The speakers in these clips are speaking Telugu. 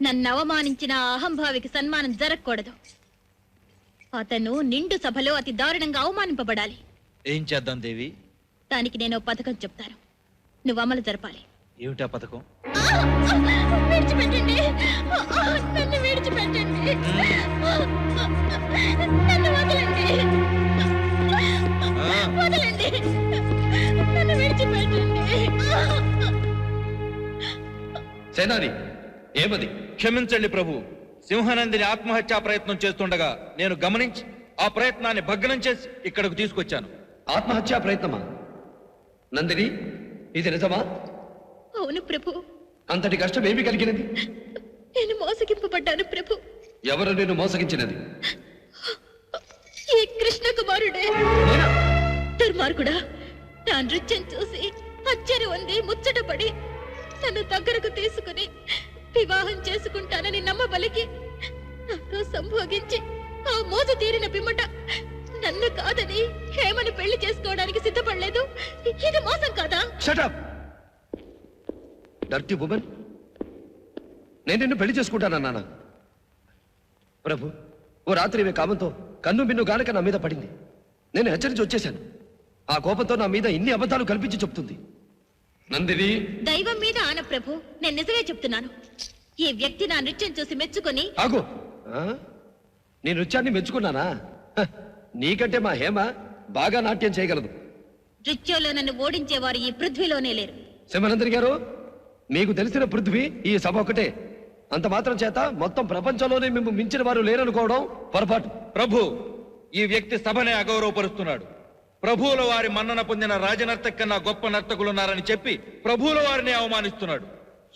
నన్ను అవమానించిన ఆ అహంభావికి సన్మానం జరగకూడదు. అతను నిండు సభలో అతి దారుణంగా అవమానింపబడాలి. ఏం చేద్దాం దేవి? దానికి నేను పథకం చెప్తాను, నువ్వు అమలు జరపాలి. ఏమిటా పథకం? విడిచిపెట్టండి, నన్ను విడిచిపెట్టండి, నన్ను వదలండి, వదలండి, నన్ను విడిచిపెట్టండి. సేనాని, ఏమది? క్షమించండి ప్రభు. సింహనందిని ఆత్మహత్యా ప్రయత్నం చేస్తుండగా నేను గమనించి ఆ ప్రయత్నాన్ని భగ్నం చేసి ఇక్కడకు తీసుకొచ్చాను. ఆత్మహత్యా ప్రయత్నమా? నందిని, ఇది నిజమా? అవును ప్రభు. అంతటి కష్టం ఏమి కలిగినది? నేను మోసగింపబడ్డాను ప్రభు. ఎవరు నేను మోసగించినది? ఈ కృష్ణ కుమారుడే. దుర్మార్గుడా, నా నృత్యం చూసి ఆశ్చర్యం ఉంది, ముచ్చటపడి నన్ను దగ్గరకు తీసుకుని వివాహం చేసుకుంటానని నమ్మబలికి నాతో సంభోగించి ఆ మోజు తీరిన పిమ్మట నన్ను కాదని హేమని పెళ్లి చేసుకోవడానికి సిద్ధపడలేదు. ఇది మోసం కాదా? Shut up dirty woman. నేను నిన్ను పెళ్లి చేసుకుంటానన్నానా? ప్రభు, ఓ రాత్రి ఇవే కామంతో కన్ను మిన్ను గానక నా మీద పడింది. నేను హెచ్చరించి వచ్చేశాను. ఆ కోపంతో నా మీద ఇన్ని అబద్ధాలు కల్పించి చెప్తుంది. నందిని, దైవం మీద ఆన ప్రభు, నేను నిజమే చెప్తున్నాను. ఈ వ్యక్తి నా నృత్యం చూసి మెచ్చుకొని ఆగు. నీ నృత్యాన్ని మెచ్చుకున్నానా? నీకంటే మా హేమ బాగా నాట్యం చేయగలదు. నృత్యంలో నన్ను ఓడించేవారు ఈ పృథ్వీలోనే లేరు. సింహనందరి గారు, మీకు తెలిసిన పృథ్వీ ఈ సభ ఒకటే. అంత మాత్రం చేత మొత్తం ప్రపంచంలోనే మేము మించిన వారు లేరనుకోవడం పొరపాటు. ప్రభు, ఈ వ్యక్తి సభనే అగౌరవపరుస్తున్నాడు. ప్రభువుల వారి మన్నన పొందిన రాజనర్తక కన్నా గొప్ప నర్తకులున్నారని చెప్పి ప్రభువుల వారిని అవమానిస్తున్నాడు.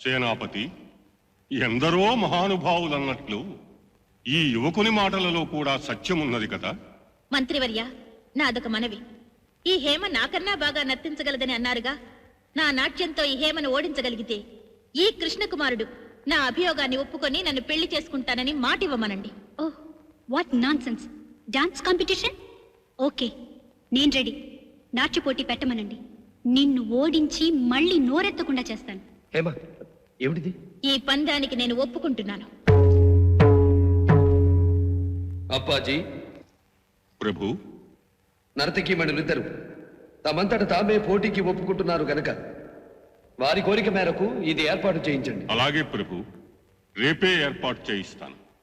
సేనాపతి, ఎందరో మహానుభావులన్నట్లు ఈ యువకుని మాటలలో కూడా సత్యమున్నది కదా? మంత్రివర్య, నాదొక మనవి. ఈ హేమ నాకన్నా బాగా నర్తించగలదని అన్నారుగా. నా నాట్యంతో ఈ హేమను ఓడించగలిగితే ఈ కృష్ణకుమారుడు నా అభియోగాన్ని ఒప్పుకొని నన్ను పెళ్లి చేసుకుంటానని మాటివ్వమనండి. Oh, what nonsense! Dance competition? Okay, నేను రెడీ. నాట్య పోటీ పెట్టమనండి. నిన్ను ఓడించి మళ్ళీ నోరెత్తకుండా చేస్తాను. హేమ, ఏమిటిది? ఈ పందానికి నేను ఒప్పుకుంటున్నాను. అప్పాజీ, ప్రభు, నర్తకీమణులిద్దరు తమంతట తామే పోటీకి ఒప్పుకుంటున్నారు గనక వారి కోరిక మేరకు ఇది ఏర్పాటు చేయించండి. అలాగే ప్రభు, రేపే ఏర్పాటు చేయిస్తాను.